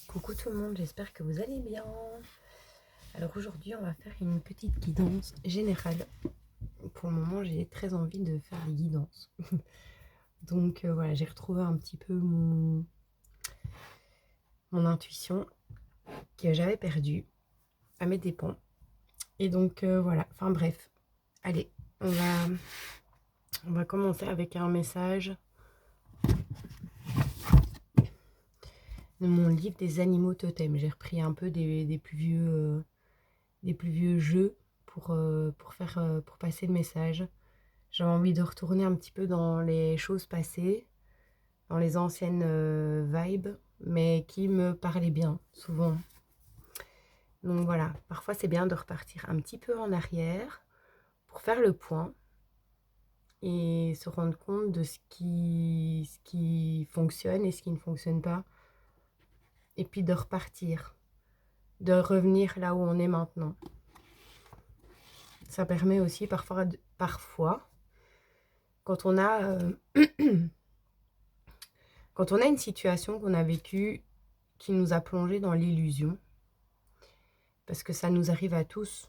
Coucou tout le monde, j'espère que vous allez bien. Alors aujourd'hui, on va faire une petite guidance générale. Pour le moment, j'ai très envie de faire des guidances. Donc voilà, j'ai retrouvé un petit peu mon intuition que j'avais perdue à mes dépens. Et donc voilà, enfin bref. Allez, on va commencer avec un message de mon livre des animaux totems. J'ai repris un peu des plus vieux jeux pour passer le message. J'avais envie de retourner un petit peu dans les choses passées, dans les anciennes vibes, mais qui me parlaient bien, souvent. Donc voilà, parfois c'est bien de repartir un petit peu en arrière pour faire le point et se rendre compte de ce qui fonctionne et ce qui ne fonctionne pas. Et puis de repartir, de revenir là où on est maintenant. Ça permet aussi parfois quand on a quand on a une situation qu'on a vécue qui nous a plongé dans l'illusion, parce que ça nous arrive à tous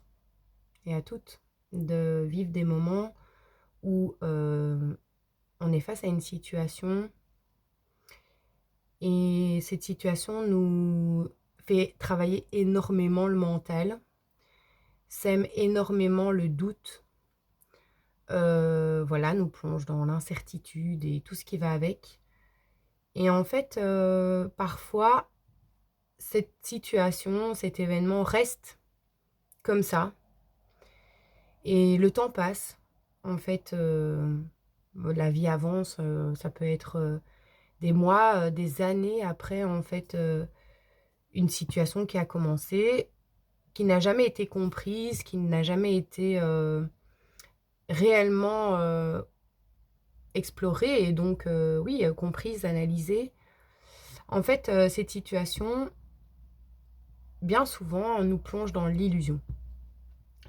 et à toutes de vivre des moments où on est face à une situation et cette situation nous fait travailler énormément le mental, sème énormément le doute, voilà, nous plonge dans l'incertitude et tout ce qui va avec. Et en fait, parfois, cette situation, cet événement reste comme ça. Et le temps passe. En fait, la vie avance. Ça peut être des mois, des années après, en fait, une situation qui a commencé, qui n'a jamais été comprise, qui n'a jamais été réellement explorée et donc, oui, comprise, analysée. En fait, cette situation, bien souvent, nous plonge dans l'illusion.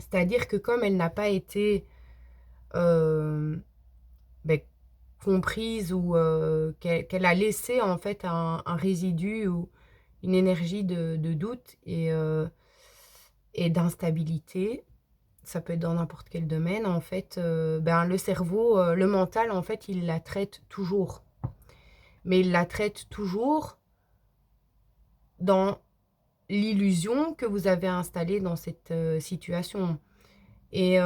C'est-à-dire que comme elle n'a pas été euh, ben, comprise ou qu'elle a laissé en fait un résidu ou une énergie de doute et d'instabilité, ça peut être dans n'importe quel domaine, en fait, ben, le cerveau, le mental, en fait, il la traite toujours. Mais il la traite toujours dans l'illusion que vous avez installée dans cette situation. Et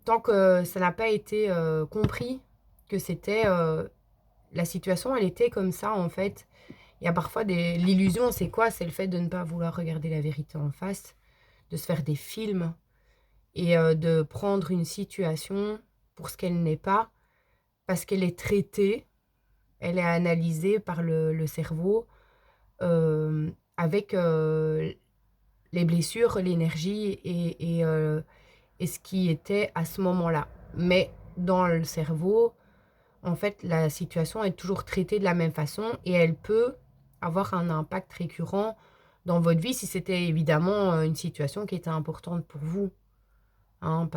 tant que ça n'a pas été compris que c'était la situation, elle était comme ça en fait. Il y a parfois l'illusion, c'est quoi? C'est le fait de ne pas vouloir regarder la vérité en face, de se faire des films et de prendre une situation pour ce qu'elle n'est pas, parce qu'elle est traitée, elle est analysée par le cerveau avec les blessures, l'énergie et ce qui était à ce moment-là. Mais dans le cerveau, en fait, la situation est toujours traitée de la même façon et elle peut avoir un impact récurrent dans votre vie si c'était évidemment une situation qui était importante pour vous. Hein,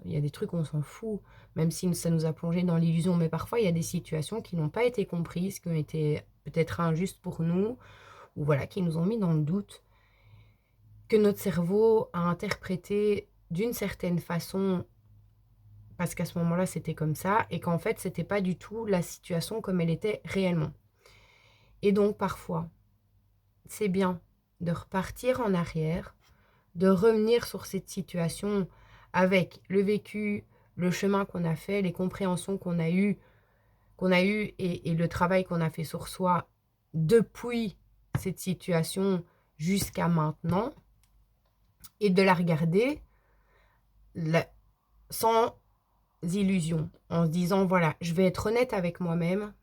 il y a des trucs on s'en fout, même si ça nous a plongé dans l'illusion. Mais parfois, il y a des situations qui n'ont pas été comprises, qui ont été peut-être injustes pour nous, ou voilà, qui nous ont mis dans le doute, que notre cerveau a interprété d'une certaine façon parce qu'à ce moment-là, c'était comme ça, et qu'en fait, c'était pas du tout la situation comme elle était réellement. Et donc, parfois, c'est bien de repartir en arrière, de revenir sur cette situation avec le vécu, le chemin qu'on a fait, les compréhensions qu'on a eu et le travail qu'on a fait sur soi depuis cette situation jusqu'à maintenant, et de la regarder sans illusion, en se disant, voilà, je vais être honnête avec moi-même.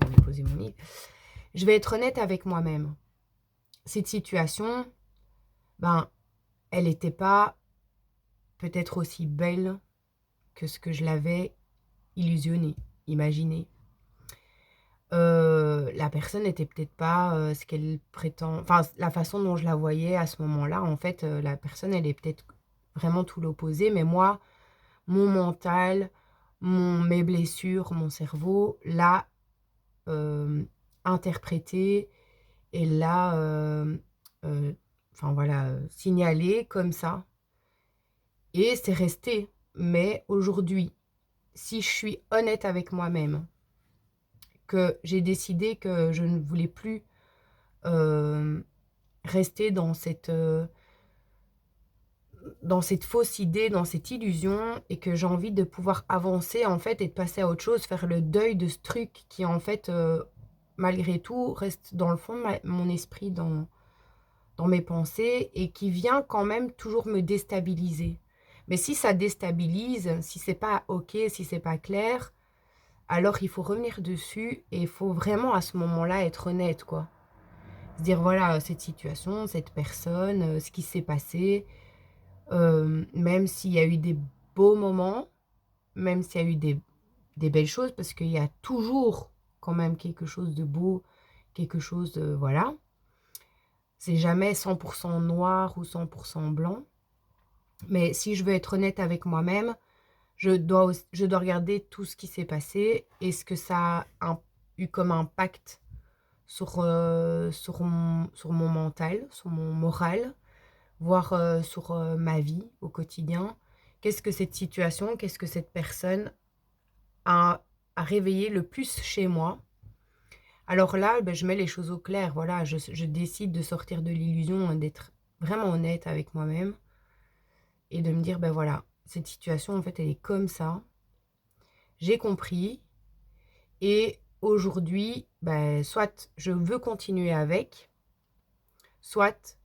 Je vais poser mon livre. Je vais être honnête avec moi-même. Cette situation, ben, elle n'était pas peut-être aussi belle que ce que je l'avais illusionné, imaginé. La personne n'était peut-être pas ce qu'elle prétend. Enfin, la façon dont je la voyais à ce moment-là, en fait, la personne, elle est peut-être vraiment tout l'opposé. Mais moi, mon mental, mes blessures, mon cerveau, l'a euh, interprété et l'a, enfin voilà, signalé comme ça et c'est resté. Mais aujourd'hui, si je suis honnête avec moi-même, que j'ai décidé que je ne voulais plus, rester dans cette fausse idée, dans cette illusion et que j'ai envie de pouvoir avancer, en fait et de passer à autre chose, faire le deuil de ce truc qui, en fait, malgré tout, reste dans le fond de mon esprit, dans mes pensées et qui vient quand même toujours me déstabiliser. Mais si ça déstabilise, si c'est pas OK, si c'est pas clair, alors il faut revenir dessus et il faut vraiment à ce moment-là être honnête, quoi. Se dire voilà, cette situation, cette personne, ce qui s'est passé, même s'il y a eu des beaux moments, même s'il y a eu des belles choses, parce qu'il y a toujours quand même quelque chose de beau, quelque chose de voilà. C'est jamais 100% noir ou 100% blanc. Mais si je veux être honnête avec moi-même, je dois regarder tout ce qui s'est passé et ce que ça a eu comme impact sur mon mental, sur mon moral, voire sur ma vie au quotidien. Qu'est-ce que cette situation, qu'est-ce que cette personne a réveillé le plus chez moi? Alors là, ben, je mets les choses au clair. Voilà, je décide de sortir de l'illusion, hein, d'être vraiment honnête avec moi-même et de me dire, ben voilà, cette situation, en fait, elle est comme ça. J'ai compris et aujourd'hui, ben, soit je veux continuer avec, soit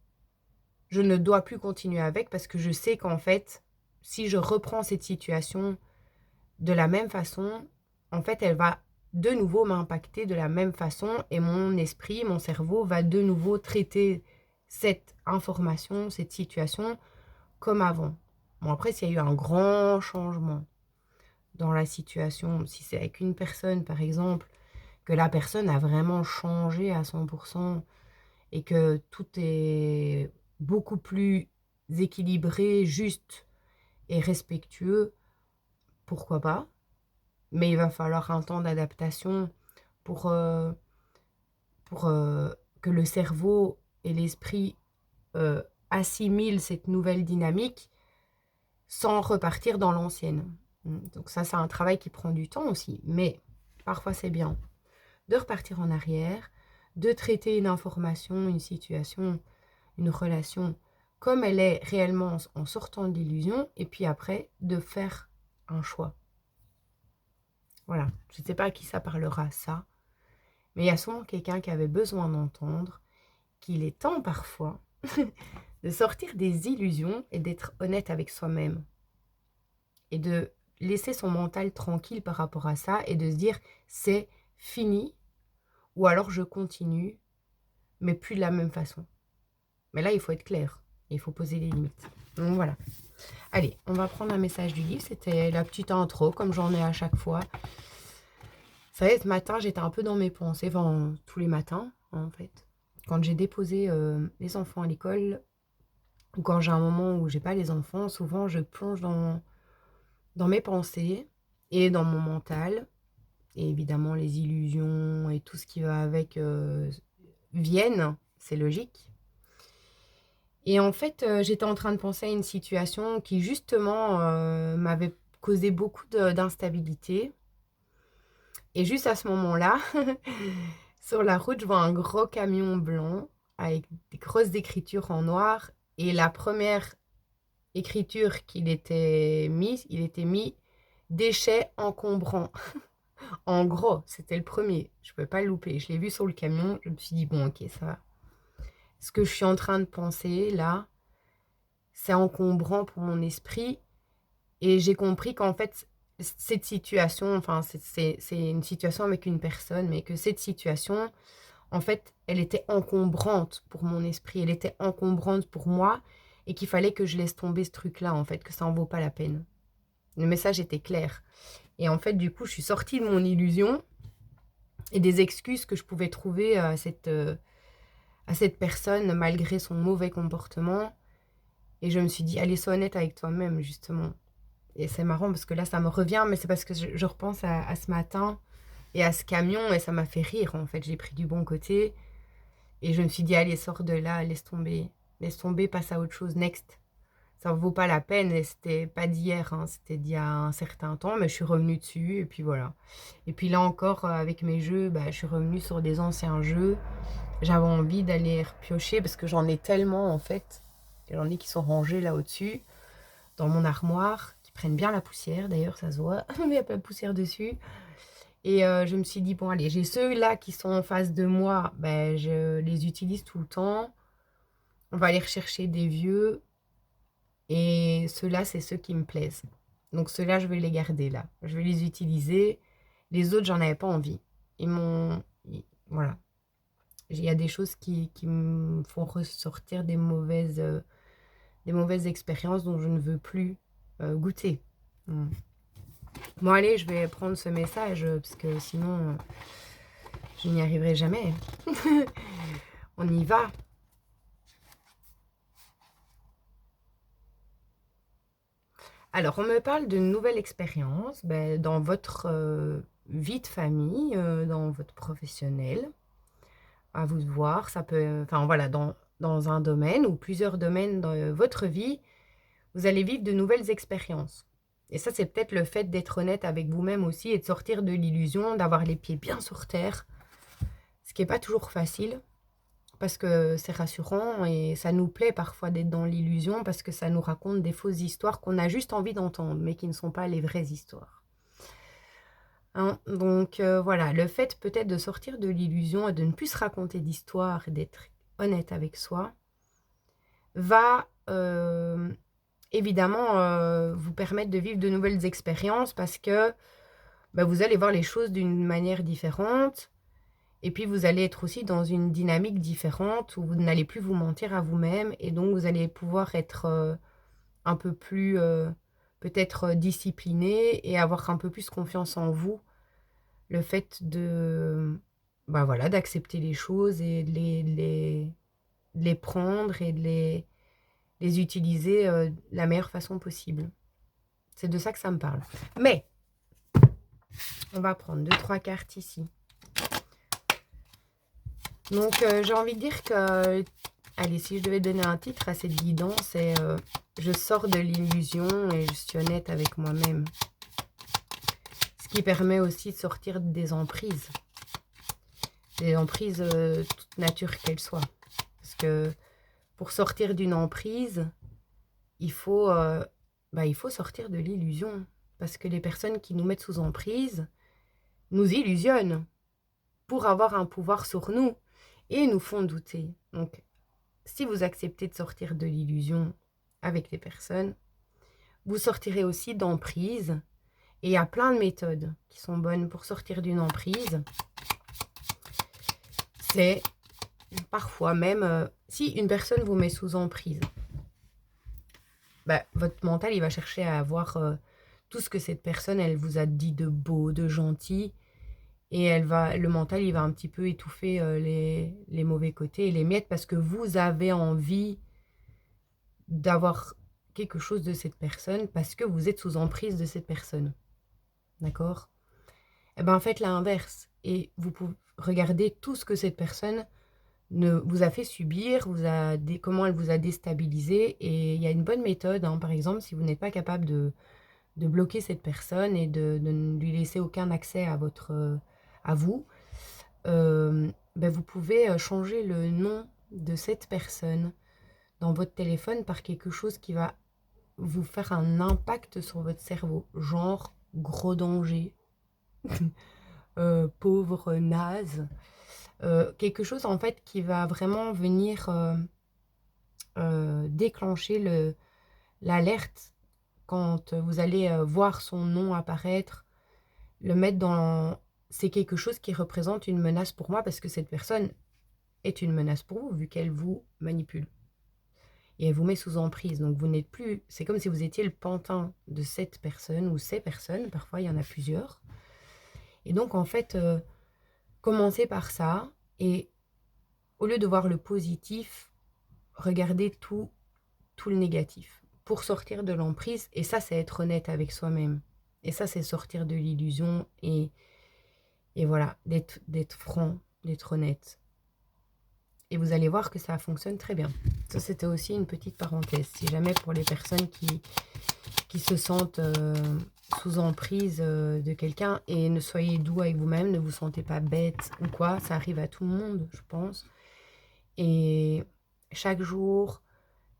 je ne dois plus continuer avec parce que je sais qu'en fait, si je reprends cette situation de la même façon, en fait, elle va de nouveau m'impacter de la même façon et mon esprit, mon cerveau va de nouveau traiter cette information, cette situation comme avant. Bon, après, s'il y a eu un grand changement dans la situation, si c'est avec une personne, par exemple, que la personne a vraiment changé à 100% et que tout est beaucoup plus équilibré, juste et respectueux, pourquoi pas? Mais il va falloir un temps d'adaptation pour, euh, pour que le cerveau et l'esprit euh, assimilent cette nouvelle dynamique sans repartir dans l'ancienne. Donc ça, c'est un travail qui prend du temps aussi. Mais parfois, c'est bien de repartir en arrière, de traiter une information, une situation, une relation comme elle est réellement en sortant de l'illusion, et puis après, de faire un choix. Voilà, je ne sais pas à qui ça parlera, ça, mais il y a souvent quelqu'un qui avait besoin d'entendre qu'il est temps parfois de sortir des illusions et d'être honnête avec soi-même. Et de laisser son mental tranquille par rapport à ça et de se dire c'est fini ou alors je continue, mais plus de la même façon. Mais là, il faut être clair. Il faut poser des limites. Donc voilà. Allez, on va prendre un message du livre. C'était la petite intro, comme j'en ai à chaque fois. Ça y est, ce matin, j'étais un peu dans mes pensées. Enfin, tous les matins, en fait. Quand j'ai déposé les enfants à l'école, ou quand j'ai un moment où j'ai pas les enfants, souvent je plonge dans mes pensées et dans mon mental. Et évidemment, les illusions et tout ce qui va avec viennent. C'est logique. Et en fait, j'étais en train de penser à une situation qui justement m'avait causé beaucoup d'instabilité. Et juste à ce moment-là, sur la route, je vois un gros camion blanc avec des grosses écritures en noir. Et la première écriture il était mis déchets encombrants. En gros, c'était le premier. Je ne pouvais pas le louper. Je l'ai vu sur le camion. Je me suis dit, bon, ok, ça va. Ce que je suis en train de penser là, c'est encombrant pour mon esprit. Et j'ai compris qu'en fait, cette situation, enfin, c'est une situation avec une personne, mais que cette situation, en fait, elle était encombrante pour mon esprit, elle était encombrante pour moi, et qu'il fallait que je laisse tomber ce truc-là, en fait, que ça en vaut pas la peine. Le message était clair. Et en fait, du coup, je suis sortie de mon illusion et des excuses que je pouvais trouver à cette personne malgré son mauvais comportement. Et je me suis dit, allez, sois honnête avec toi-même, justement. Et c'est marrant parce que là, ça me revient, mais c'est parce que je repense à ce matin et à ce camion et ça m'a fait rire, en fait. J'ai pris du bon côté Et je me suis dit, allez, sors de là, laisse tomber, passe à autre chose, next. Ça ne vaut pas la peine, et c'était pas d'hier, hein, c'était d'il y a un certain temps, mais je suis revenue dessus, et puis voilà. Et puis là encore, avec mes jeux, bah, je suis revenue sur des anciens jeux. J'avais envie d'aller repiocher, parce que j'en ai tellement, en fait. J'en ai qui sont rangés là au-dessus, dans mon armoire, qui prennent bien la poussière, d'ailleurs, ça se voit, mais il n'y a pas de poussière dessus. Et je me suis dit, bon, allez, j'ai ceux-là qui sont en face de moi, ben, je les utilise tout le temps. On va aller rechercher des vieux. Et ceux-là, c'est ceux qui me plaisent. Donc ceux-là, je vais les garder là. Je vais les utiliser. Les autres, j'en avais pas envie. Voilà. Il y a des choses qui me font ressortir des mauvaises expériences dont je ne veux plus goûter. Bon, allez, je vais prendre ce message parce que sinon, je n'y arriverai jamais. On y va. Alors, on me parle d'une nouvelle expérience dans votre vie de famille, dans votre professionnel. À vous de voir, ça peut, enfin voilà, dans un domaine ou plusieurs domaines dans votre vie, vous allez vivre de nouvelles expériences. Et ça, c'est peut-être le fait d'être honnête avec vous-même aussi et de sortir de l'illusion, d'avoir les pieds bien sur terre, ce qui n'est pas toujours facile parce que c'est rassurant et ça nous plaît parfois d'être dans l'illusion parce que ça nous raconte des fausses histoires qu'on a juste envie d'entendre, mais qui ne sont pas les vraies histoires. Hein, donc voilà, le fait peut-être de sortir de l'illusion et de ne plus se raconter d'histoires et d'être honnête avec soi va évidemment vous permettre de vivre de nouvelles expériences parce que vous allez voir les choses d'une manière différente. Et puis, vous allez être aussi dans une dynamique différente où vous n'allez plus vous mentir à vous-même et donc vous allez pouvoir être un peu plus peut-être discipliné et avoir un peu plus confiance en vous. Le fait de, voilà, d'accepter les choses et de les prendre et de les utiliser de la meilleure façon possible. C'est de ça que ça me parle. Mais, on va prendre 2-3 cartes ici. Donc, j'ai envie de dire que, allez, si je devais donner un titre à cette guidance, c'est je sors de l'illusion et je suis honnête avec moi-même. Ce qui permet aussi de sortir des emprises. Des emprises, toute nature qu'elles soient. Parce que pour sortir d'une emprise, il faut sortir de l'illusion. Parce que les personnes qui nous mettent sous emprise nous illusionnent pour avoir un pouvoir sur nous et nous font douter. Donc, si vous acceptez de sortir de l'illusion avec les personnes, vous sortirez aussi d'emprise. Et il y a plein de méthodes qui sont bonnes pour sortir d'une emprise. C'est parfois même, si une personne vous met sous emprise, votre mental, il va chercher à avoir tout ce que cette personne, elle vous a dit de beau, de gentil. Et le mental, il va un petit peu étouffer les mauvais côtés et les miettes parce que vous avez envie d'avoir quelque chose de cette personne parce que vous êtes sous emprise de cette personne. D'accord? Eh bien, faites l'inverse et vous pouvez regarder tout ce que cette personne vous a fait subir, comment elle vous a déstabilisé. Et il y a une bonne méthode, hein, par exemple, si vous n'êtes pas capable de bloquer cette personne et de ne lui laisser aucun accès à vous, vous pouvez changer le nom de cette personne dans votre téléphone par quelque chose qui va vous faire un impact sur votre cerveau, genre gros danger, pauvre, naze, quelque chose en fait qui va vraiment venir déclencher l'alerte quand vous allez voir son nom apparaître, le mettre dans... C'est quelque chose qui représente une menace pour moi parce que cette personne est une menace pour vous vu qu'elle vous manipule. Et elle vous met sous emprise. Donc vous n'êtes plus... C'est comme si vous étiez le pantin de cette personne ou ces personnes. Parfois, il y en a plusieurs. Et donc, en fait, commencez par ça. Et au lieu de voir le positif, regardez tout le négatif pour sortir de l'emprise. Et ça, c'est être honnête avec soi-même. Et ça, c'est sortir de l'illusion et voilà, d'être franc, d'être honnête. Et vous allez voir que ça fonctionne très bien. Ça, c'était aussi une petite parenthèse. Si jamais pour les personnes qui se sentent sous emprise de quelqu'un, et ne soyez doux avec vous-même, ne vous sentez pas bête ou quoi. Ça arrive à tout le monde, je pense. Et chaque jour,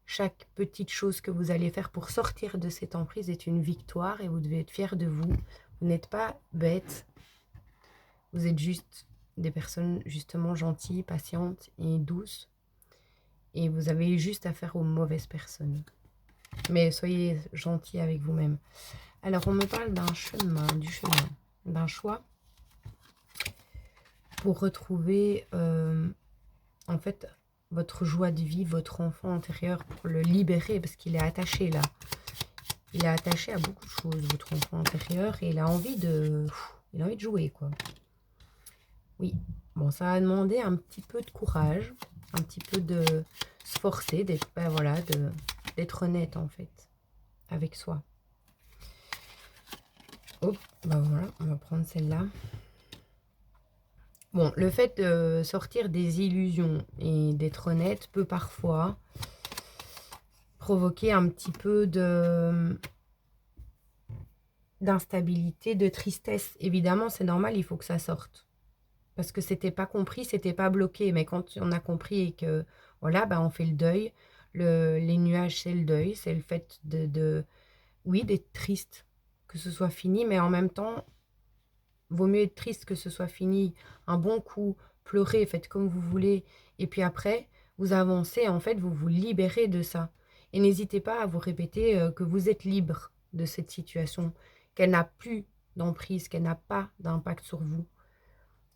chaque petite chose que vous allez faire pour sortir de cette emprise est une victoire et vous devez être fiers de vous. Vous n'êtes pas bête. Vous êtes juste des personnes justement gentilles, patientes et douces. Et vous avez juste affaire aux mauvaises personnes. Mais soyez gentils avec vous-même. Alors, on me parle d'un chemin, d'un choix pour retrouver, en fait, votre joie de vie, votre enfant intérieur, pour le libérer, parce qu'il est attaché là. Il est attaché à beaucoup de choses, votre enfant intérieur, et il a envie de jouer, quoi. Oui, bon, ça va demander un petit peu de courage, un petit peu de se forcer, d'être, ben voilà, d'être honnête, en fait, avec soi. Hop, ben voilà, on va prendre celle-là. Bon, le fait de sortir des illusions et d'être honnête peut parfois provoquer un petit peu d'instabilité, de tristesse. Évidemment, c'est normal, il faut que ça sorte. Parce que c'était pas compris, c'était pas bloqué. Mais quand on a compris et que, voilà, ben on fait le deuil. Les nuages, c'est le deuil. C'est le fait oui, d'être triste, que ce soit fini. Mais en même temps, vaut mieux être triste que ce soit fini un bon coup, pleurer, faites comme vous voulez. Et puis après, vous avancez, en fait, vous vous libérez de ça. Et n'hésitez pas à vous répéter que vous êtes libre de cette situation, qu'elle n'a plus d'emprise, qu'elle n'a pas d'impact sur vous,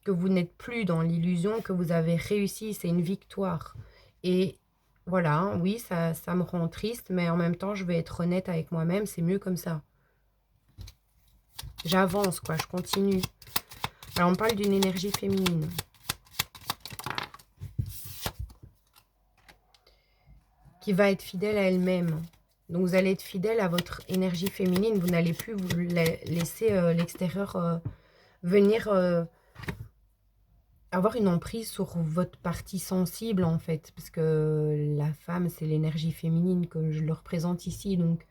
que vous n'êtes plus dans l'illusion, que vous avez réussi, c'est une victoire. Et voilà, hein, oui, ça me rend triste, mais en même temps, je vais être honnête avec moi-même, c'est mieux comme ça. J'avance, quoi, je continue. Alors, on parle d'une énergie féminine. Qui va être fidèle à elle-même. Donc, vous allez être fidèle à votre énergie féminine. Vous n'allez plus vous laisser l'extérieur venir avoir une emprise sur votre partie sensible, en fait. Parce que la femme, c'est l'énergie féminine que je le représente ici. Donc,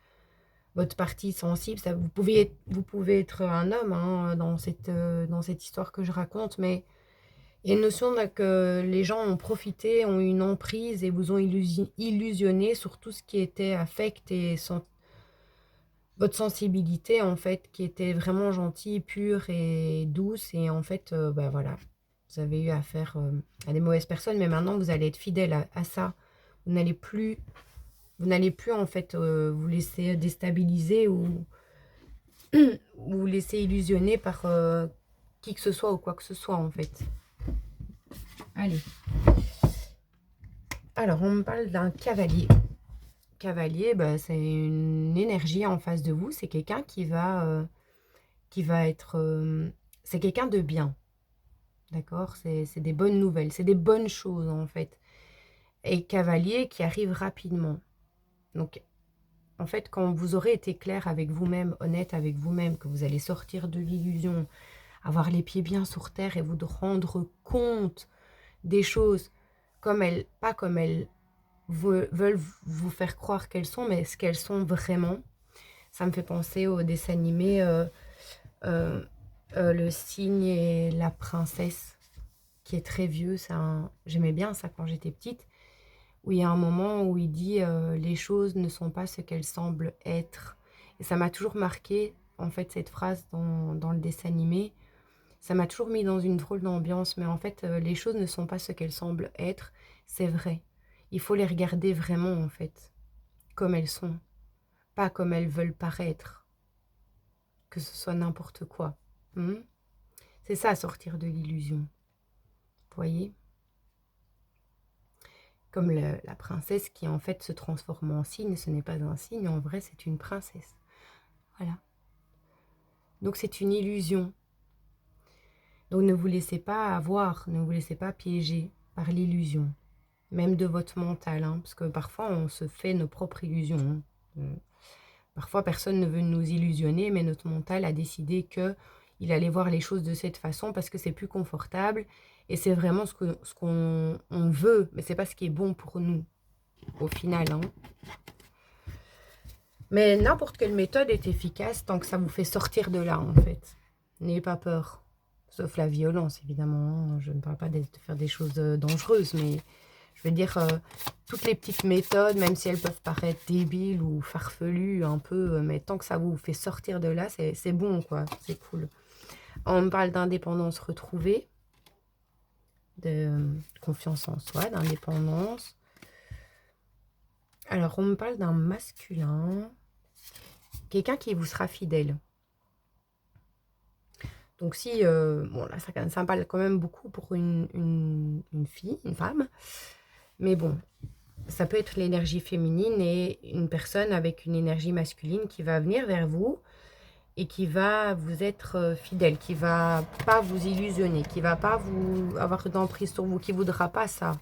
votre partie sensible, ça, vous pouvez être un homme hein, dans cette histoire que je raconte, mais il y a une notion que les gens ont profité, ont eu une emprise et vous ont illusionné sur tout ce qui était affect et votre sensibilité, en fait, qui était vraiment gentille, pure et douce. Et en fait, bah voilà, vous avez eu affaire à des mauvaises personnes, mais maintenant, vous allez être fidèle à ça. Vous n'allez plus, en fait, vous laisser déstabiliser ou vous laisser illusionner par qui que ce soit ou quoi que ce soit, en fait. Allez. Alors, on me parle d'un cavalier. Cavalier, bah, c'est une énergie en face de vous. C'est quelqu'un qui va être... c'est quelqu'un de bien. D'accord? C'est des bonnes nouvelles. C'est des bonnes choses, en fait. Et cavalier qui arrive rapidement. Donc, en fait, quand vous aurez été clair avec vous-même, honnête avec vous-même, que vous allez sortir de l'illusion, avoir les pieds bien sur terre et vous rendre compte des choses pas comme elles veulent vous faire croire qu'elles sont, mais ce qu'elles sont vraiment. Ça me fait penser au dessin animé Le cygne et la princesse, qui est très vieux. J'aimais bien ça quand j'étais petite, où il y a un moment où il dit les choses ne sont pas ce qu'elles semblent être. Et ça m'a toujours marqué, en fait, cette phrase dans le dessin animé. Ça m'a toujours mis dans une drôle d'ambiance, mais en fait, les choses ne sont pas ce qu'elles semblent être. C'est vrai. Il faut les regarder vraiment, en fait, comme elles sont, pas comme elles veulent paraître, que ce soit n'importe quoi. C'est ça, sortir de l'illusion. Vous voyez? Comme la princesse qui, en fait, se transforme en cygne. Ce n'est pas un cygne, en vrai, c'est une princesse. Voilà. Donc, c'est une illusion. Donc, ne vous laissez pas avoir, ne vous laissez pas piéger par l'illusion. Même de votre mental, hein, parce que parfois, on se fait nos propres illusions. Parfois, personne ne veut nous illusionner, mais notre mental a décidé qu'il allait voir les choses de cette façon parce que c'est plus confortable Et c'est vraiment ce qu'on on veut, mais c'est pas ce qui est bon pour nous, au final, hein. Mais n'importe quelle méthode est efficace tant que ça vous fait sortir de là, en fait. N'ayez pas peur. Sauf la violence, évidemment, hein. Je ne parle pas de faire des choses dangereuses, mais je veux dire, toutes les petites méthodes, même si elles peuvent paraître débiles ou farfelues un peu, mais tant que ça vous fait sortir de là, c'est bon, quoi. C'est cool. On me parle d'indépendance retrouvée, de confiance en soi, d'indépendance. Alors, on me parle d'un masculin, quelqu'un qui vous sera fidèle. Donc si, bon là ça parle quand même beaucoup pour une fille, une femme, mais bon, ça peut être l'énergie féminine et une personne avec une énergie masculine qui va venir vers vous et qui va vous être fidèle, qui va pas vous illusionner, qui va pas vous avoir d'emprise sur vous, qui voudra pas ça.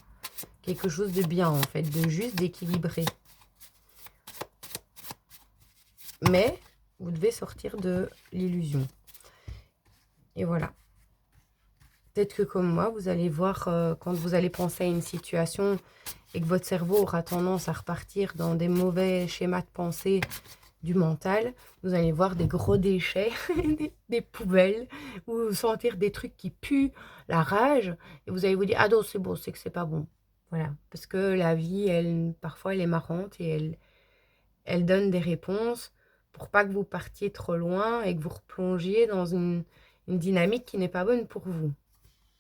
Quelque chose de bien en fait, de juste, d'équilibré. Mais vous devez sortir de l'illusion. Et voilà. Peut-être que comme moi, vous allez voir quand vous allez penser à une situation et que votre cerveau aura tendance à repartir dans des mauvais schémas de pensée du mental, vous allez voir des gros déchets, des poubelles, ou sentir des trucs qui puent, la rage, et vous allez vous dire, ah non, c'est bon, c'est que c'est pas bon. Voilà, parce que la vie, elle, parfois, elle est marrante et elle donne des réponses pour pas que vous partiez trop loin et que vous replongiez dans une dynamique qui n'est pas bonne pour vous.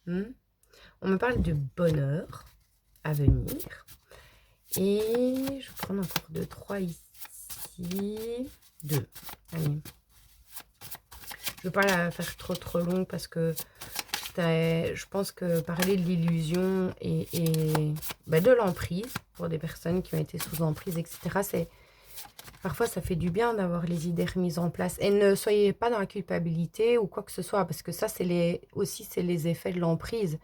On me parle de bonheur à venir. Et je vais prendre encore 2, 3 ici. 2. Allez. Je ne veux pas la faire trop long parce que je pense que parler de l'illusion et de l'emprise pour des personnes qui ont été sous emprise, etc., parfois ça fait du bien d'avoir les idées remises en place. Et ne soyez pas dans la culpabilité ou quoi que ce soit, parce que ça, c'est les effets de l'emprise.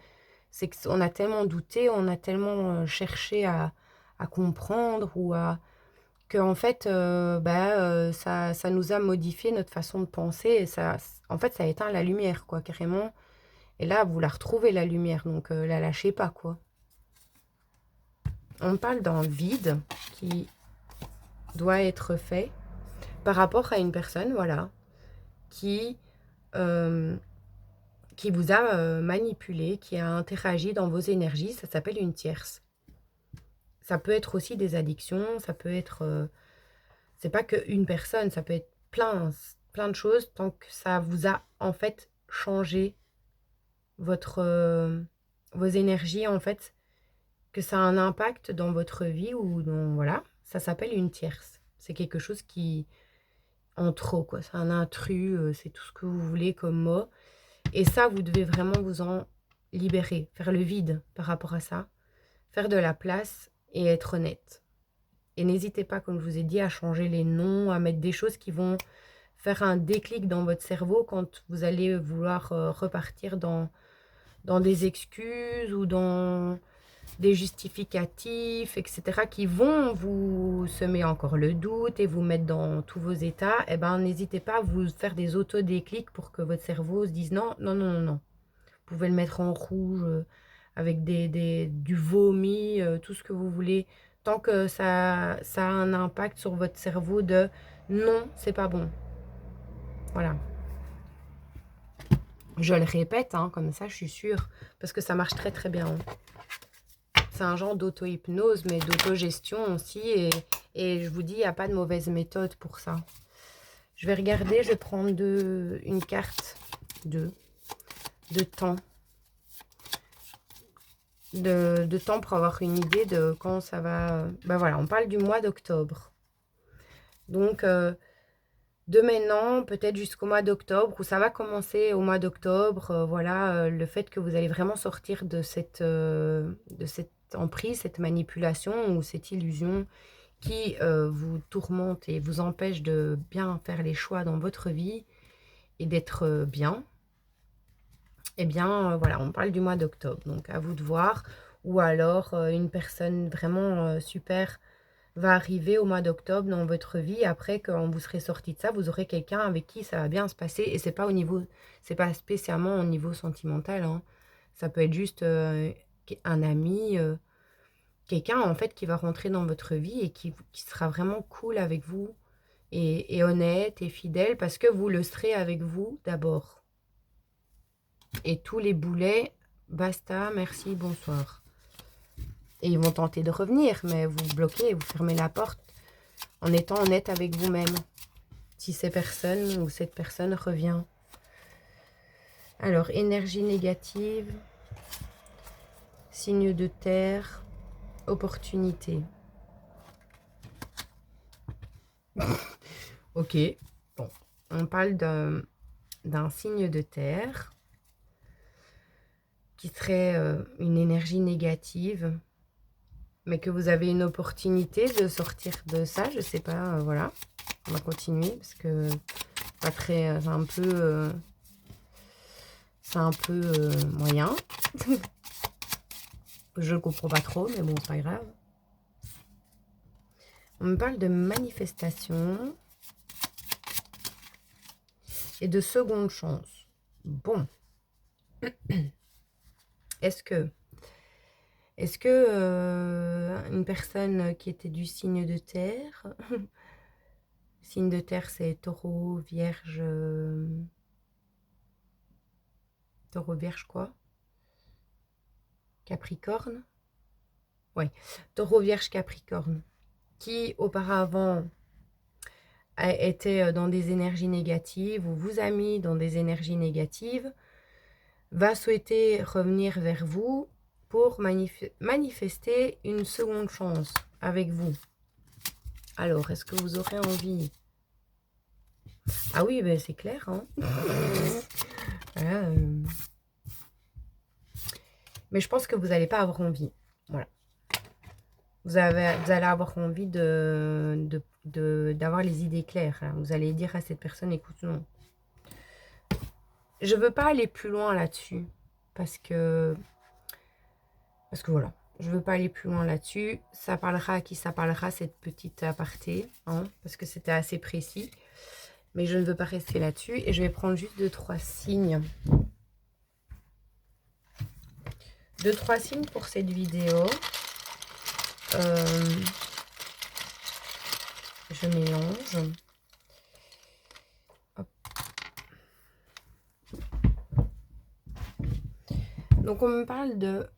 C'est qu'on a tellement douté, on a tellement cherché à comprendre ou à que en fait, ça nous a modifié notre façon de penser et ça, en fait, ça éteint la lumière, quoi, carrément. Et là, vous la retrouvez, la lumière, donc la lâchez pas, quoi. On parle d'un vide qui doit être fait par rapport à une personne, voilà, qui vous a manipulé, qui a interagi dans vos énergies. Ça s'appelle une tierce. Ça peut être aussi des addictions, ça peut être... c'est pas qu'une personne, ça peut être plein de choses, tant que ça vous a en fait changé vos énergies, en fait, que ça a un impact dans votre vie ou dans... Voilà, ça s'appelle une tierce. C'est quelque chose qui... en trop, quoi. C'est un intrus, c'est tout ce que vous voulez comme mot. Et ça, vous devez vraiment vous en libérer, faire le vide par rapport à ça, faire de la place et être honnête. Et n'hésitez pas, comme je vous ai dit, à changer les noms, à mettre des choses qui vont faire un déclic dans votre cerveau quand vous allez vouloir repartir dans des excuses ou dans des justificatifs, etc., qui vont vous semer encore le doute et vous mettre dans tous vos états. Eh ben, n'hésitez pas à vous faire des auto-déclics pour que votre cerveau se dise non, non, non, non, non. Vous pouvez le mettre en rouge avec du vomi, tout ce que vous voulez. Tant que ça a un impact sur votre cerveau de non, c'est pas bon. Voilà. Je le répète, hein, comme ça, je suis sûre, parce que ça marche très très bien. C'est un genre d'auto-hypnose, mais d'autogestion aussi. Et je vous dis, il n'y a pas de mauvaise méthode pour ça. Je vais regarder, je vais prendre une carte de temps. De temps pour avoir une idée de quand ça va... Ben voilà, on parle du mois d'octobre. Donc, de maintenant, peut-être jusqu'au mois d'octobre, où ça va commencer au mois d'octobre, voilà, le fait que vous allez vraiment sortir de cette emprise, cette manipulation ou cette illusion qui vous tourmente et vous empêche de bien faire les choix dans votre vie et d'être bien. Eh bien, voilà, on parle du mois d'octobre, donc à vous de voir. Ou alors, une personne vraiment super va arriver au mois d'octobre dans votre vie. Après, quand vous serez sorti de ça, vous aurez quelqu'un avec qui ça va bien se passer. Et c'est pas spécialement au niveau sentimental, hein. Ça peut être juste un ami, quelqu'un en fait qui va rentrer dans votre vie et qui sera vraiment cool avec vous et honnête et fidèle parce que vous le serez avec vous d'abord. Et tous les boulets, basta, merci, bonsoir. Et ils vont tenter de revenir, mais vous bloquez, vous fermez la porte en étant honnête avec vous-même. Si ces personnes ou cette personne revient. Alors, énergie négative, signe de terre, opportunité. Ok, bon, on parle d'un signe de terre qui serait une énergie négative, mais que vous avez une opportunité de sortir de ça, je sais pas, voilà. On va continuer parce que pas très, c'est un peu moyen. Je ne comprends pas trop, mais bon, c'est pas grave. On me parle de manifestation et de seconde chance. Bon. Est-ce que une personne qui était du signe de terre, signe de terre c'est taureau, vierge, taureau, vierge quoi? Capricorne? Ouais, taureau, vierge, capricorne, qui auparavant était dans des énergies négatives ou vous a mis dans des énergies négatives, va souhaiter revenir vers vous pour manifester une seconde chance avec vous. Alors, est-ce que vous aurez envie? Ah oui, ben c'est clair, hein. Voilà, mais je pense que vous n'allez pas avoir envie. Voilà. Vous allez avoir envie d'avoir les idées claires. Hein. Vous allez dire à cette personne, écoute, non. Je ne veux pas aller plus loin là-dessus. Parce que voilà. Je ne veux pas aller plus loin là-dessus. Ça parlera à qui ça parlera, cette petite aparté. Hein, parce que c'était assez précis. Mais je ne veux pas rester là-dessus. Et je vais prendre juste 2-3 signes. 2-3 signes pour cette vidéo. Je mélange. Hop. Donc on me parle de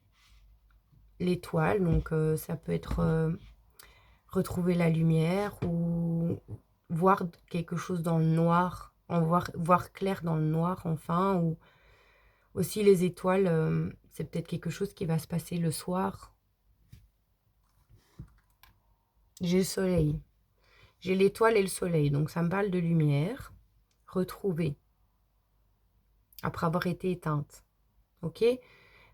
l'étoile. Donc ça peut être retrouver la lumière ou voir quelque chose dans le noir. Voir clair dans le noir enfin. Ou aussi les étoiles, c'est peut-être quelque chose qui va se passer le soir. J'ai le soleil. J'ai l'étoile et le soleil, donc ça me parle de lumière. Retrouvée. Après avoir été éteinte. Ok.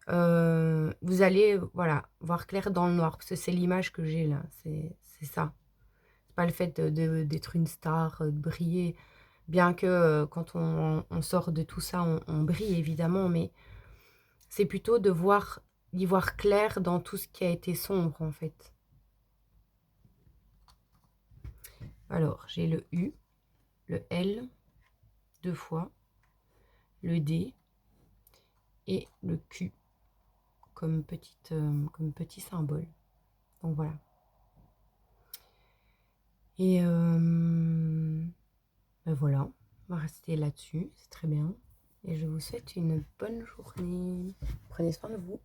Vous allez, voilà, voir clair dans le noir. Parce que c'est l'image que j'ai là. C'est ça. C'est pas le fait d'être une star, de briller. Bien que quand on sort de tout ça, on brille évidemment. Mais c'est plutôt d'y voir clair dans tout ce qui a été sombre en fait. Alors, j'ai le U, le L, 2 fois, le D et le Q comme petit symbole. Donc voilà. Et ben voilà, on va rester là-dessus, c'est très bien. Et je vous souhaite une bonne journée. Prenez soin de vous.